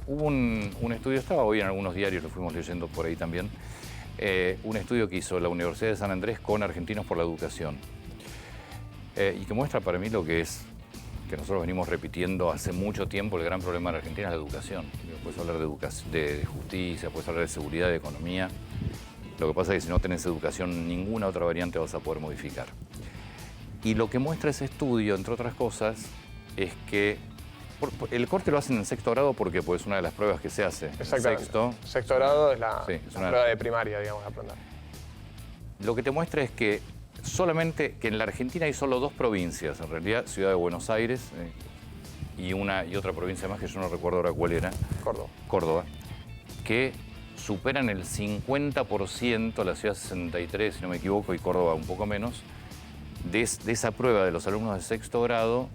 hubo un estudio, estaba hoy en algunos diarios, lo fuimos leyendo por ahí también, un estudio que hizo la Universidad de San Andrés con Argentinos por la Educación, y que muestra para mí lo que es, que nosotros venimos repitiendo hace mucho tiempo, el gran problema de la Argentina es la educación. Puedes hablar de justicia, puedes hablar de seguridad, de economía. Lo que pasa es que si no tenés educación, ninguna otra variante vas a poder modificar. Y lo que muestra ese estudio, entre otras cosas, es que el corte lo hacen en sexto grado porque pues, es una de las pruebas que se hace. Exactamente. Sexto grado es la prueba de primaria, digamos, de aprender. Lo que te muestra es que solamente que en la Argentina hay solo 2 provincias, en realidad, Ciudad de Buenos Aires y otra provincia más que yo no recuerdo ahora cuál era. Córdoba, que superan el 50%, la ciudad 63, si no me equivoco, y Córdoba un poco menos, de esa prueba de los alumnos de sexto grado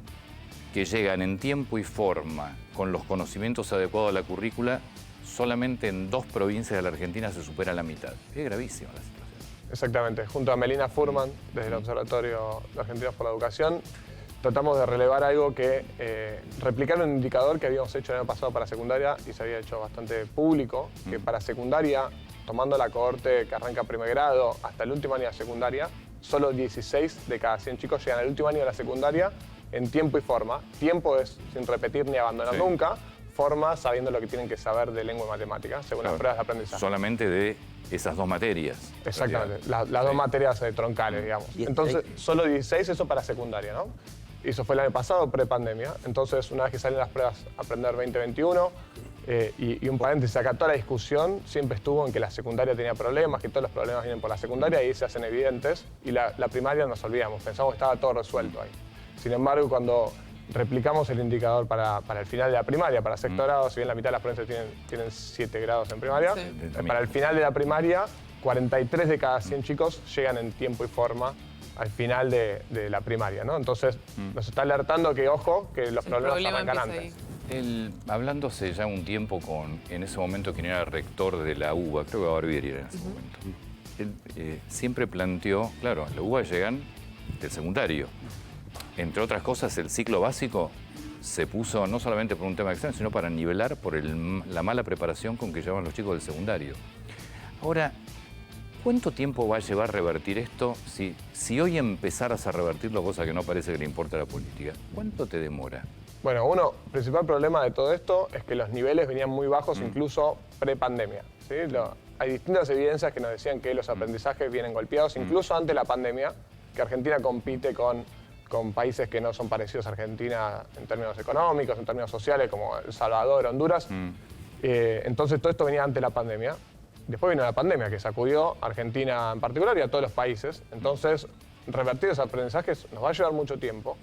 que llegan en tiempo y forma, con los conocimientos adecuados a la currícula, solamente en 2 provincias de la Argentina se supera la mitad. Es gravísima la situación. Exactamente. Junto a Melina Furman, desde el Observatorio de Argentinos por la Educación, tratamos de relevar algo que replicar un indicador que habíamos hecho el año pasado para secundaria y se había hecho bastante público, que para secundaria, tomando la cohorte que arranca primer grado hasta el último año de secundaria, solo 16 de cada 100 chicos llegan al último año de la secundaria en tiempo y forma. Tiempo es sin repetir ni abandonar nunca, forma sabiendo lo que tienen que saber de lengua y matemáticas, según las pruebas de aprendizaje. Solamente de esas 2 materias. Exactamente, las 2 materias troncales, digamos. Entonces, solo 16, eso para secundaria, ¿no? Y eso fue el año pasado, pre-pandemia. Entonces, una vez que salen las pruebas Aprender 2021, y un paréntesis, acá toda la discusión siempre estuvo en que la secundaria tenía problemas, que todos los problemas vienen por la secundaria y se hacen evidentes, y la primaria nos olvidamos, pensamos que estaba todo resuelto ahí. Sin embargo, cuando replicamos el indicador para el final de la primaria, para sexto grado, si bien la mitad de las provincias tienen 7 grados en primaria, para el final de la primaria, 43 de cada 100 chicos llegan en tiempo y forma al final de la primaria, ¿no? Entonces, nos está alertando que, ojo, que los problemas arrancan antes. Hablando hace ya un tiempo en ese momento, quien era rector de la UBA, creo que Barbieri era en ese momento, él siempre planteó, claro, la UBA llegan del secundario. Entre otras cosas, el ciclo básico se puso no solamente por un tema externo, sino para nivelar por la mala preparación con que llevan los chicos del secundario. Ahora, ¿cuánto tiempo va a llevar revertir esto? Si hoy empezaras a revertirlo, cosa que no parece que le importa a la política, ¿cuánto te demora? Bueno, principal problema de todo esto es que los niveles venían muy bajos, incluso pre-pandemia, ¿sí? Hay distintas evidencias que nos decían que los aprendizajes vienen golpeados, incluso antes de la pandemia, que Argentina compite con países que no son parecidos a Argentina en términos económicos, en términos sociales, como El Salvador, Honduras. Entonces todo esto venía antes de la pandemia. Después vino la pandemia, que sacudió a Argentina en particular y a todos los países. Entonces, revertir esos aprendizajes nos va a llevar mucho tiempo,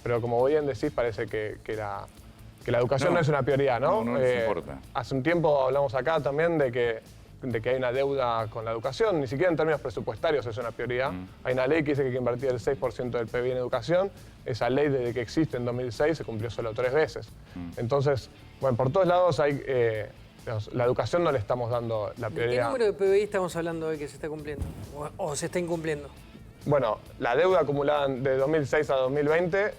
pero como bien decís, parece que la educación no es una prioridad, ¿no? No les importa. Hace un tiempo hablamos acá también de que hay una deuda con la educación, ni siquiera en términos presupuestarios es una prioridad. Hay una ley que dice que hay que invertir el 6% del PIB en educación. Esa ley, desde que existe en 2006, se cumplió solo 3 veces. Entonces, bueno, por todos lados hay... la educación no le estamos dando la prioridad. ¿De qué número de PBI estamos hablando hoy que se está cumpliendo? ¿O se está incumpliendo? Bueno, la deuda acumulada de 2006 a 2020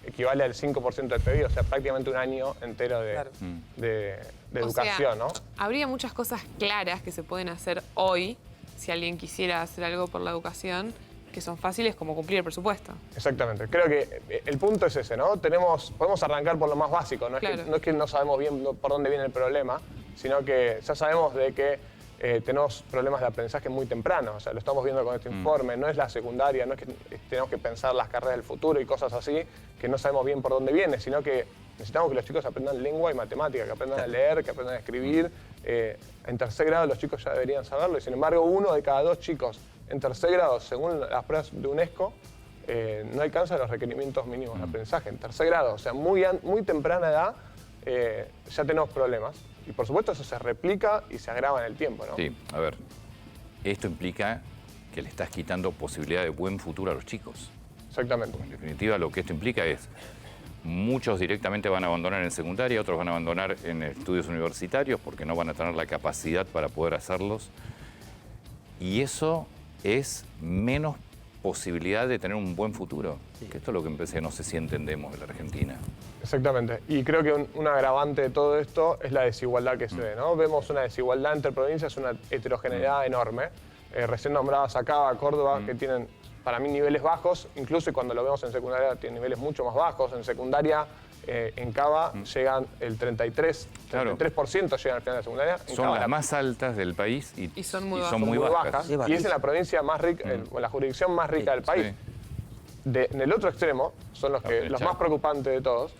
equivale al 5% del PIB, o sea, prácticamente un año entero de educación, ¿no? Habría muchas cosas claras que se pueden hacer hoy, si alguien quisiera hacer algo por la educación, que son fáciles, como cumplir el presupuesto. Exactamente. Creo que el punto es ese, ¿no? Podemos arrancar por lo más básico, no es que no sabemos bien por dónde viene el problema, sino que ya sabemos de que tenemos problemas de aprendizaje muy tempranos, o sea, lo estamos viendo con este informe, no es la secundaria, no es que tenemos que pensar las carreras del futuro y cosas así, que no sabemos bien por dónde viene, sino que necesitamos que los chicos aprendan lengua y matemática, que aprendan a leer, que aprendan a escribir. En tercer grado los chicos ya deberían saberlo, y sin embargo 1 de cada 2 chicos en tercer grado, según las pruebas de UNESCO, no alcanza los requerimientos mínimos de aprendizaje. En tercer grado, o sea, muy temprana edad, ya tenemos problemas. Y por supuesto eso se replica y se agrava en el tiempo, ¿no? Sí, a ver, esto implica que le estás quitando posibilidad de buen futuro a los chicos. Exactamente. En definitiva, lo que esto implica es, muchos directamente van a abandonar en secundaria, otros van a abandonar en estudios universitarios porque no van a tener la capacidad para poder hacerlos. Y eso es menos posibilidad de tener un buen futuro. Que esto es lo que empecé, no sé si entendemos de la Argentina. Exactamente. Y creo que un agravante de todo esto es la desigualdad que se ve, ¿no? Vemos una desigualdad entre provincias, una heterogeneidad enorme. Recién nombradas acá, Córdoba, que tienen para mí niveles bajos, incluso cuando lo vemos en secundaria tienen niveles mucho más bajos. En secundaria, en Cava llegan el 33% llegan al final de la secundaria. Son las más altas del país y son muy bajas. Y es en la provincia más rica, en la jurisdicción más rica del país. Sí. En el otro extremo, son los más preocupantes de todos.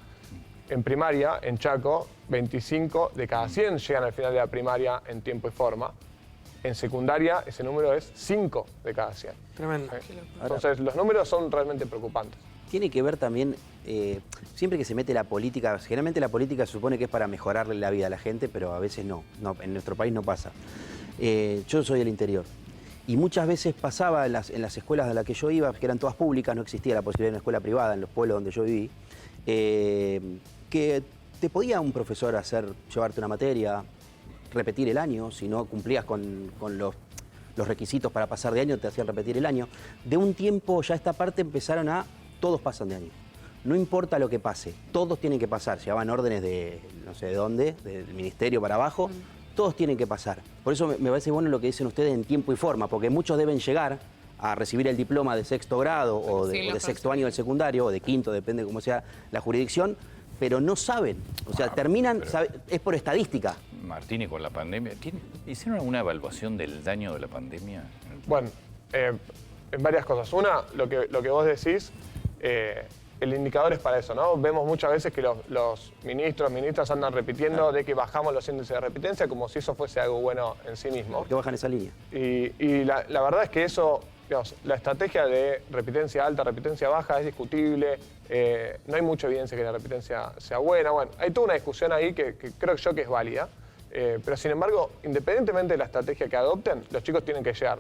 En primaria, en Chaco, 25 de cada 100 llegan al final de la primaria en tiempo y forma. En secundaria, ese número es 5 de cada 100. Tremendo. Entonces, los números son realmente preocupantes. Tiene que ver también, siempre que se mete la política, generalmente la política se supone que es para mejorarle la vida a la gente, pero a veces no, en nuestro país no pasa. Yo soy del interior y muchas veces pasaba en las escuelas de las que yo iba, que eran todas públicas, no existía la posibilidad de una escuela privada en los pueblos donde yo viví, que te podía un profesor llevarte una materia, repetir el año, si no cumplías con los requisitos para pasar de año, te hacían repetir el año. De un tiempo ya esta parte empezaron todos pasan de año. No importa lo que pase, todos tienen que pasar. Llevaban órdenes de no sé de dónde, del ministerio para abajo, todos tienen que pasar. Por eso me parece bueno lo que dicen ustedes en tiempo y forma, porque muchos deben llegar a recibir el diploma de sexto grado o de sexto año del secundario, o de quinto, depende de cómo sea la jurisdicción, pero no saben. O sea, terminan, es por estadística. Martín, y con la pandemia, ¿hicieron alguna evaluación del daño de la pandemia? Bueno, en varias cosas. Una, lo que vos decís, el indicador es para eso, ¿no? Vemos muchas veces que los ministras andan repitiendo de que bajamos los índices de repitencia como si eso fuese algo bueno en sí mismo. Que bajan esa línea. Y la verdad es que eso, digamos, la estrategia de repitencia alta, repitencia baja es discutible. No hay mucha evidencia que la repitencia sea buena. Bueno, hay toda una discusión ahí que creo yo que es válida. Pero sin embargo, independientemente de la estrategia que adopten, los chicos tienen que llegar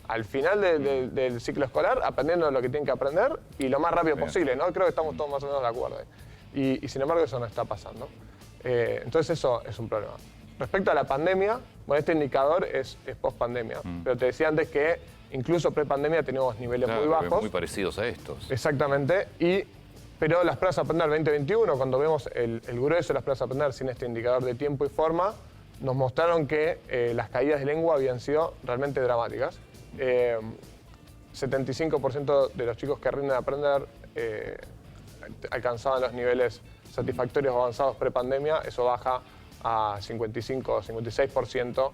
al final del ciclo escolar aprendiendo lo que tienen que aprender y lo más rápido posible, ¿no? Creo que estamos todos más o menos de acuerdo. Y sin embargo eso no está pasando. Entonces eso es un problema. Respecto a la pandemia, bueno, este indicador es post-pandemia. Pero te decía antes que incluso pre-pandemia teníamos niveles muy bajos. Muy parecidos a estos. Exactamente. Pero las pruebas a aprender 2021, cuando vemos el grueso de las pruebas a aprender sin este indicador de tiempo y forma, nos mostraron que las caídas de lengua habían sido realmente dramáticas. 75% de los chicos que rinden a aprender alcanzaban los niveles satisfactorios o avanzados pre-pandemia, eso baja a 55 o 56%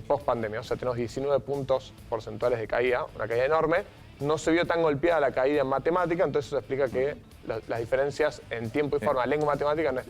post-pandemia. O sea, tenemos 19 puntos porcentuales de caída, una caída enorme. No se vio tan golpeada la caída en matemática, entonces eso explica que las diferencias en tiempo y forma, lengua y matemática, no es